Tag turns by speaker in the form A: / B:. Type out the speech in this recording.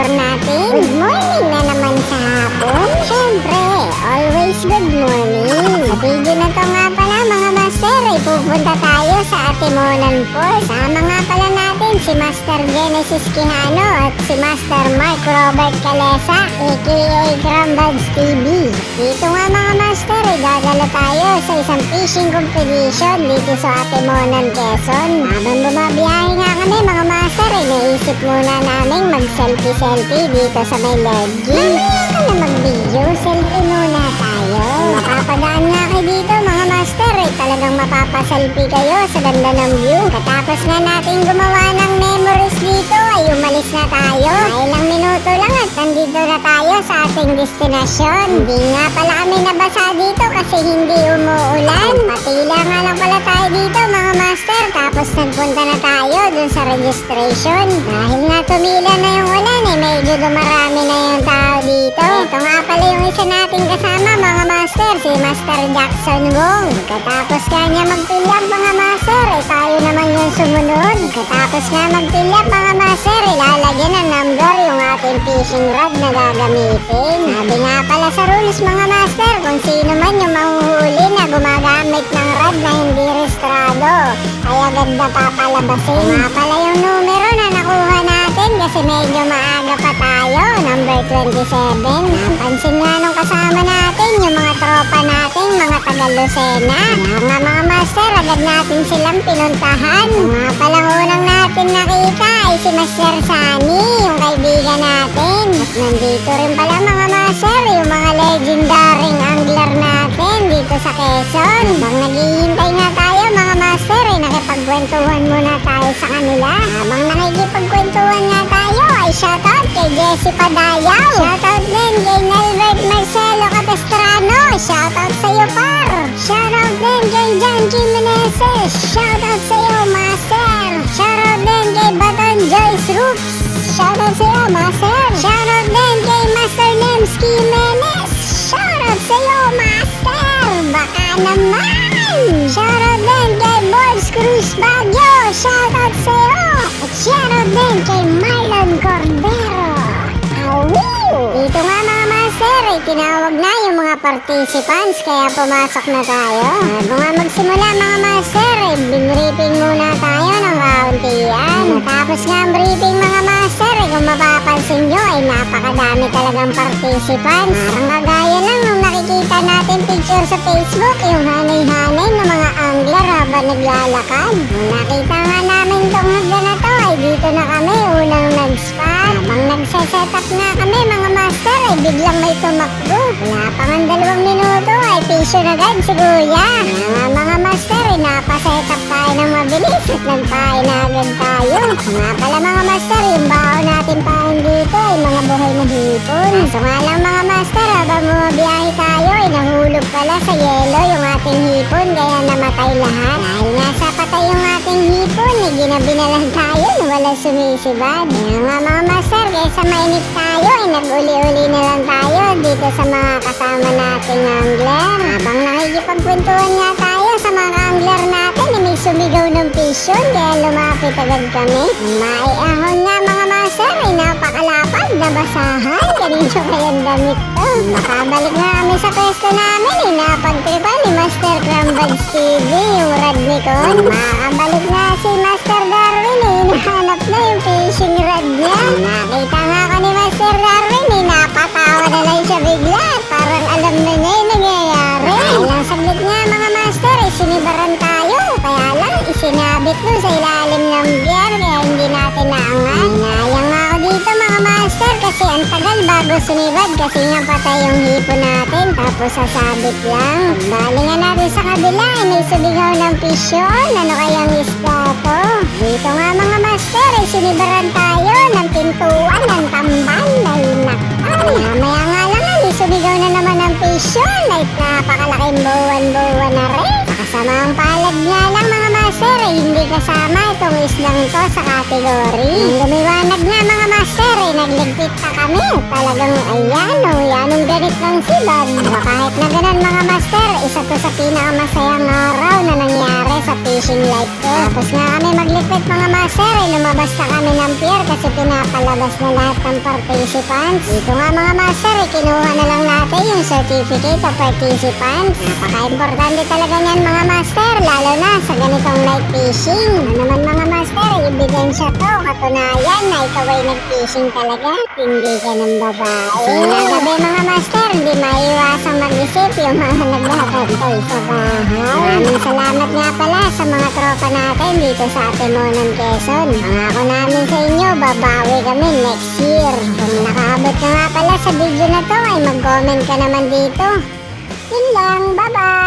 A: picture natin. Good morning na naman sa hapon. Siyempre, always good morning. Sa video na to nga pala mga master, ay pupunta tayo sa Atimonan Falls. Sama nga pala natin si Master Genesis Quijano at si Master Mark Robert Calesa, aka Crambuds TV. Dito nga mga master, ay gagala tayo sa isang fishing competition dito sa Atimonan, Quezon. Habang bumabiyahe nga kami mga master, ay naisip muna namin mag-selfie dito sa may ledge. Mamaya ka na mag-video, selfie muna tayo. Mapapadaan nga kayo dito mga master, ay talagang mapapaselfie kayo sa ganda ng view. Katapos nga natin gumawa ng memories dito, ay umalis na tayo. Ilang minuto lang at nandito na tayo sa ating destinasyon. Hindi nga pala kami nabasa dito kasi hindi umuulan. Patila nga lang pala tayo dito mga master, tapos nagpunta na tayo dun sa registration. Dahil nga tumila na yung ulan, medyo dumarami na yung tao dito. Ito nga pala yung isa nating kasama mga master, si Master Jackson Wong. Katapos nga niya magpilap mga master, tayo naman yung sumunod. Katapos nga magpilap mga master, ilalagyan ng number yung ating fishing rod na gagamitin. Sabi nga pala sa rules mga master, kung sino man yung mahuhuli na gumagamit ng rod na hindi registrado, ay agad na papalabasin. Nga pala yung numero na nakuha natin kasi medyo maaga pa tayo, number 27. Napansin nga nung kasama natin yung mga tropa natin, mga taga-Lucena. Kaya nga mga master, agad natin silang pinuntahan. Nga palang unang natin nakita ay si Master Sunny, yung kaibigan natin. At nandito rin pala mga master, yung mga legendaring angler natin dito sa Quezon. Habang naghihintay nga tayo mga master, ay nakipagkwentuhan muna tayo sa kanila. Habang nakikipagkwentuhan nga tayo, ay shoutout kay Jessie Padayaw. Shoutout din kay Nelbert Marcelo Capistrano. Shoutout sa iyo par. Shoutout din kay John Jimenezes. Shoutout sa iyo master. Shoutout din kay Baton Joyce Roops. Shoutout sa iyo master. Shoutout din kay Master Lemsky Menes. Shoutout sa iyo master. Baka naman. Shoutout din kay Boys Cruz Baguio. Shoutout sa iyo. At shoutout din kay Marlon Cordero. Dito nga mga master, ay tinawag na yung mga participants, kaya pumasok na tayo. Bago nga magsimula mga master, ay binripping muna tayo ng kauntian. Matapos nga ang briefing mga master, ay kung mapapansin nyo ay napakadami talagang participants. Parang kagaya lang nung nakikita natin picture sa Facebook, yung hanay-hanay ng mga angler habang naglalakad. Nung nakita nga namin tong hagdan na to, ay dito na kami unang nag-spot. Habang nagsaset-up nga kami mga master, ay biglang may tumakbo. Wala pa nga 2 minuto ay pisyo na agad si Kuya. Mga master, ay napaset-up tayo ng mabilis at nagpain na agad tayo. Nga pala mga master, yung baon natin pain dito ay mga buhay na hipon. So nga lang mga master, habang bumabiyahe tayo ay nahulog pala sa yelo yung ating hipon, kaya namatay lahat. Dahil nga sa patay yung ating hipon, ay ginabi na lang tayo na wala sumisibad. Kaya nga mga master, kaysa mainit tayo ay nag-uli-uli na lang tayo dito sa mga kasama nating angler. Habang nakikipagkwentuhan nga tayo sa mga angler natin, may sumigaw ng pisyon, kaya lumapit agad kami. Maiahon nga mga master, ay napakalapad na basahan. Kanino kayang damit to? Makabalik nga kami sa pwesto namin, ay napagtripan ni Master Crambuds TV yung rod ni Con. Makabalik nga si Master Darwin, hinahanap na yung fishing rod niya. Nakita nga ka ni Master Darwin, napatawa na lang siya bigla. Parang alam na niya yung nangyayari. Ilang saglit nga mga master, sinibaran tayo. Kaya lang isinabit nun sa ilalim ng gear, kaya hindi natin naangat. Hinayang nga ako dito mga master kasi ang tagal bago sumibad kasi nga patay yung hipon natin tapos sasabit lang. Bali nga natin sa kabila ay may subigaw ng pisyon. Ano kayang isda to? Dito nga mga master ay sinibaran tayo ng pintuan ng tamban. Dahil maya nga lang ay subigaw na naman ng pisyon. Ay napakalaking buwan-buwan na rin. Kasama ang palad nga lang mga master ay hindi kasama itong islang to sa kategory. Nung lumiwanag nga mga master ay nagligpit pa kami. Talagang yanong ganit ng sibad. Kahit na ganun mga master, isa to sa pinakamasayang araw na nangyari sa fishing light ko. Tapos nga kami maglikpit mga master, lumabas na kami ng pier kasi pinapalabas na lahat ng participants. Dito nga mga master, kinuha na lang natin yung certificate of participants. Napaka-importante talaga niyan mga master, lalo na sa ganitong night fishing. Ano naman mga master, ebidensya to, katunayan na ikaw ay nag-fishing talaga, hindi ka ng babae. Ngayong gabi mga master, hindi maiwasang mag-isip yung mga nagbabantay sa bahay. Maraming salamat nga pala sa mga tropa natin dito sa Atimonan, Quezon. Pangako namin sa inyo, babawi kami next year. Kung nakaabot ka nga pala sa video na to, ay mag-comment ka naman dito. Yun lang, bye-bye!